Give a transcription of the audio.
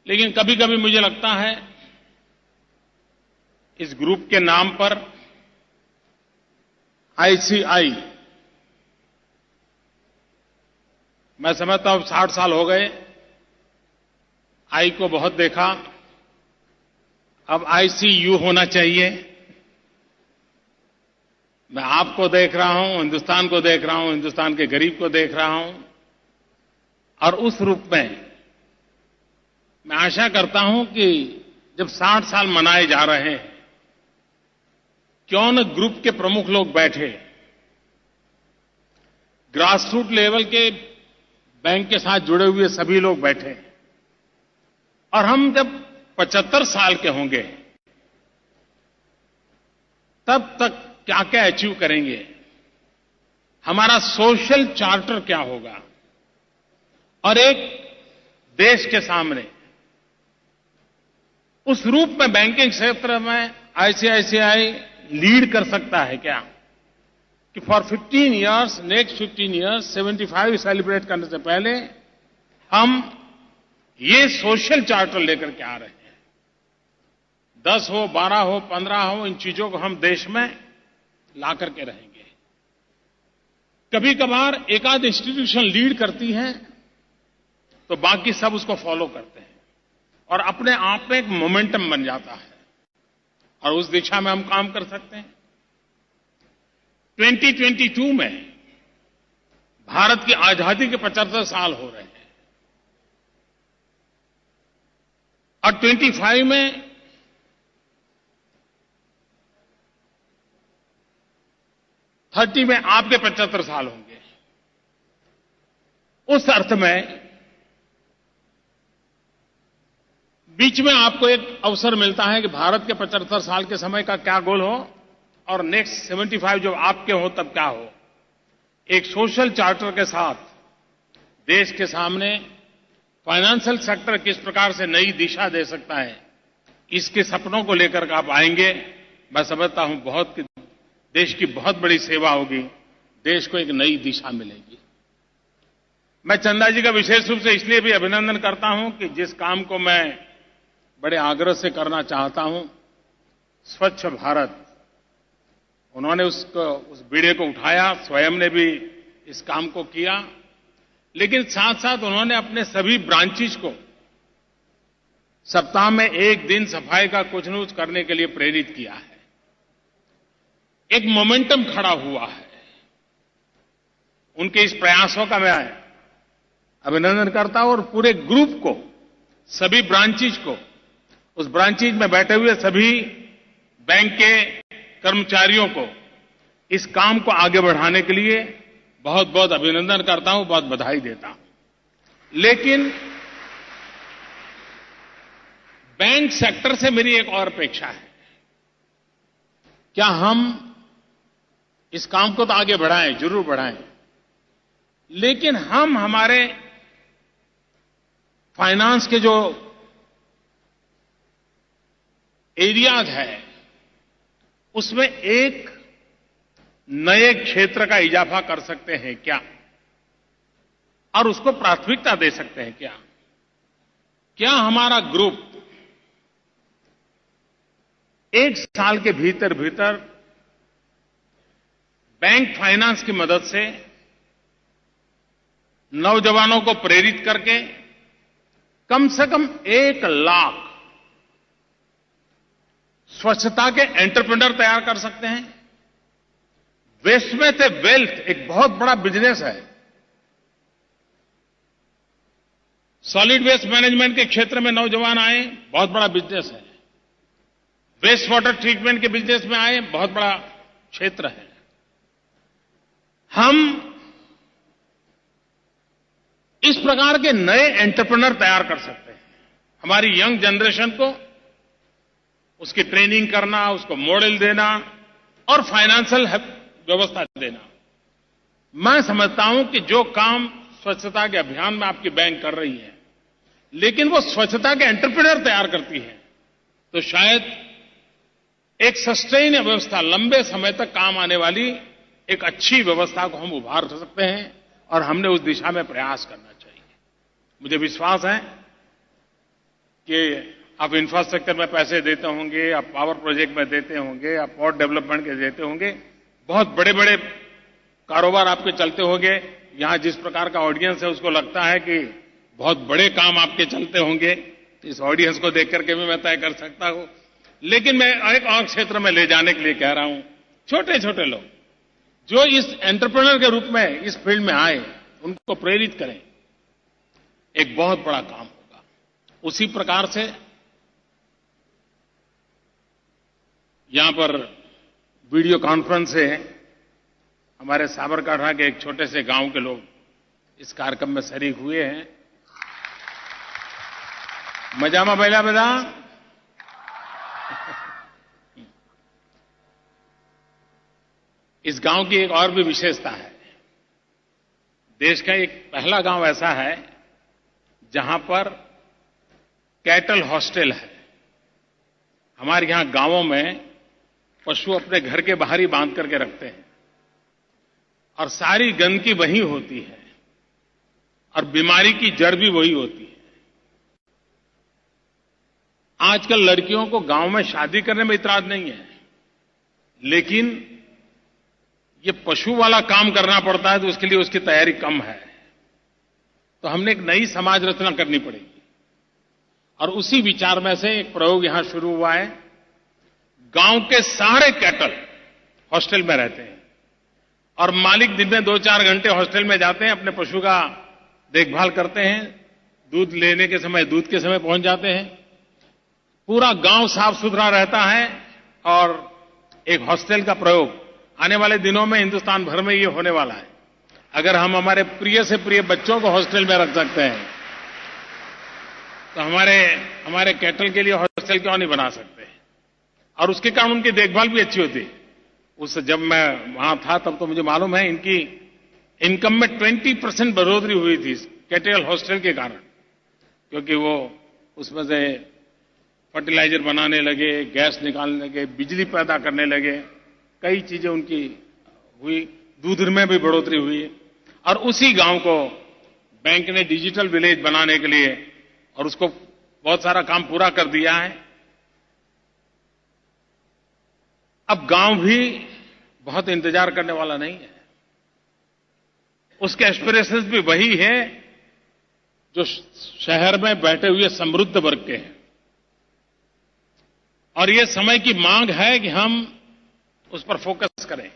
लेकिन कभी कभी मुझे लगता है इस ग्रुप के नाम पर आईसीआई, मैं समझता हूं 60 साल हो गए, आई को बहुत देखा, अब आईसीयू होना चाहिए। मैं आपको देख रहा हूं, हिंदुस्तान को देख रहा हूं, हिंदुस्तान के गरीब को देख रहा हूं, और उस रूप में मैं आशा करता हूं कि जब 60 साल मनाए जा रहे हैं, क्यों न ग्रुप के प्रमुख लोग बैठे, ग्रासरूट लेवल के बैंक के साथ जुड़े हुए सभी लोग बैठे, और हम जब 75 साल के होंगे तब तक क्या क्या अचीव करेंगे, हमारा सोशल चार्टर क्या होगा, और एक देश के सामने उस रूप में बैंकिंग क्षेत्र में आईसीआईसीआई लीड कर सकता है क्या कि for 15 years, next 15 years 75 celebrate करने से पहले हम ये सोशल चार्टर लेकर के आ रहे हैं। 10 हो, 12 हो, 15 हो, इन चीजों को हम देश में ला करके रहेंगे। कभी कभार एकाध इंस्टीट्यूशन लीड करती है तो बाकी सब उसको फॉलो करते हैं और अपने आप में एक मोमेंटम बन जाता है, और उस दिशा में हम काम कर सकते हैं। 2022 में भारत की आजादी के 75 साल हो रहे हैं, और 25 में थर्टी में आपके 75 साल होंगे। उस अर्थ में बीच में आपको एक अवसर मिलता है कि भारत के 75 साल के समय का क्या गोल हो और नेक्स्ट 75 जब आपके हो तब क्या हो। एक सोशल चार्टर के साथ देश के सामने फाइनेंशियल सेक्टर किस प्रकार से नई दिशा दे सकता है, इसके सपनों को लेकर के आप आएंगे। मैं समझता हूं बहुत देश की बहुत बड़ी सेवा होगी, देश को एक नई दिशा मिलेगी। मैं चंदा जी का विशेष रूप से इसलिए भी अभिनंदन करता हूं कि जिस काम को मैं बड़े आग्रह से करना चाहता हूं, स्वच्छ भारत, उन्होंने उस बीड़े को उठाया, स्वयं ने भी इस काम को किया, लेकिन साथ साथ उन्होंने अपने सभी ब्रांचेज को सप्ताह में एक दिन सफाई का कुछ न कुछ करने के लिए प्रेरित किया है। एक मोमेंटम खड़ा हुआ है। उनके इस प्रयासों का मैं अभिनंदन करता हूं, और पूरे ग्रुप को, सभी ब्रांचेज को, उस ब्रांचेज में बैठे हुए सभी बैंक के कर्मचारियों को इस काम को आगे बढ़ाने के लिए बहुत बहुत अभिनंदन करता हूं, बहुत बधाई देता हूं। लेकिन बैंक सेक्टर से मेरी एक और अपेक्षा है, क्या हम इस काम को तो आगे बढ़ाएं, जरूर बढ़ाएं, लेकिन हम हमारे फाइनेंस के जो एरियाज है उसमें एक नए क्षेत्र का इजाफा कर सकते हैं क्या, और उसको प्राथमिकता दे सकते हैं क्या। क्या हमारा ग्रुप एक साल के भीतर भीतर बैंक फाइनेंस की मदद से नौजवानों को प्रेरित करके कम से कम 1 लाख स्वच्छता के एंटरप्रेन्योर तैयार कर सकते हैं। वेस्ट में से वेल्थ एक बहुत बड़ा बिजनेस है। सॉलिड वेस्ट मैनेजमेंट के क्षेत्र में नौजवान आए, बहुत बड़ा बिजनेस है। वेस्ट वाटर ट्रीटमेंट के बिजनेस में आए, बहुत बड़ा क्षेत्र है। हम इस प्रकार के नए एंटरप्रेन्योर तैयार कर सकते हैं। हमारी यंग जनरेशन को उसकी ट्रेनिंग करना, उसको मॉडल देना और फाइनेंशियल व्यवस्था देना। मैं समझता हूं कि जो काम स्वच्छता के अभियान में आपकी बैंक कर रही है, लेकिन वो स्वच्छता के एंटरप्रेन्योर तैयार करती है, तो शायद एक सस्टेन व्यवस्था, लंबे समय तक काम आने वाली एक अच्छी व्यवस्था को हम उभार सकते हैं, और हमने उस दिशा में प्रयास करना चाहिए। मुझे विश्वास है कि आप इंफ्रास्ट्रक्चर में पैसे देते होंगे, आप पावर प्रोजेक्ट में देते होंगे, आप पोर्ट डेवलपमेंट के देते होंगे, बहुत बड़े-बड़े कारोबार आपके चलते होंगे। यहां जिस प्रकार का ऑडियंस है उसको लगता है कि बहुत बड़े काम आपके चलते होंगे। इस ऑडियंस को देख करके भी मैं तय कर सकता हूं। लेकिन मैं एक और क्षेत्र में ले जाने के लिए कह रहा हूं, छोटे-छोटे लोग जो इस एंटरप्रेन्योर के रूप में इस फील्ड में आए, उनको प्रेरित करें, एक बहुत बड़ा काम होगा। उसी प्रकार से यहां पर वीडियो कॉन्फ्रेंस से हमारे साबरकांठा के एक छोटे से गांव के लोग इस कार्यक्रम में शरीक हुए हैं। मजामा बैला बजा। इस गांव की एक और भी विशेषता है। देश का एक पहला गांव ऐसा है जहां पर कैटल हॉस्टल है। हमारे यहां गांवों में पशु अपने घर के बाहर ही बांध करके रखते हैं और सारी गंदगी वही होती है और बीमारी की जड़ भी वही होती है। आजकल लड़कियों को गांव में शादी करने में इतराज नहीं है, लेकिन ये पशु वाला काम करना पड़ता है तो उसके लिए उसकी तैयारी कम है। तो हमने एक नई समाज रचना करनी पड़ेगी और उसी विचार में से एक प्रयोग यहां शुरू हुआ है। गांव के सारे कैटल हॉस्टल में रहते हैं और मालिक दिन में 2-4 घंटे हॉस्टल में जाते हैं, अपने पशु का देखभाल करते हैं, दूध लेने के समय दूध के समय पहुंच जाते हैं। पूरा गांव साफ सुथरा रहता है और एक हॉस्टल का प्रयोग आने वाले दिनों में हिंदुस्तान भर में ये होने वाला है। अगर हम हमारे प्रिय से प्रिय बच्चों को हॉस्टल में रख सकते हैं तो हमारे कैटल के लिए हॉस्टल क्यों नहीं बना सकते? और उसके कारण उनकी देखभाल भी अच्छी होती है। जब मैं वहां था तब तो मुझे मालूम है इनकी इनकम में 20% बढ़ोतरी हुई थी कैटल हॉस्टल के कारण, क्योंकि वो उसमें से फर्टिलाइजर बनाने लगे, गैस निकालने लगे, बिजली पैदा करने लगे, कई चीजें उनकी हुई, दूध में भी बढ़ोतरी हुई। और उसी गांव को बैंक ने डिजिटल विलेज बनाने के लिए और उसको बहुत सारा काम पूरा कर दिया है। अब गांव भी बहुत इंतजार करने वाला नहीं है। उसके एस्पिरेशंस भी वही है जो शहर में बैठे हुए समृद्ध वर्ग के हैं। और ये समय की मांग है कि हम उस पर फोकस करें।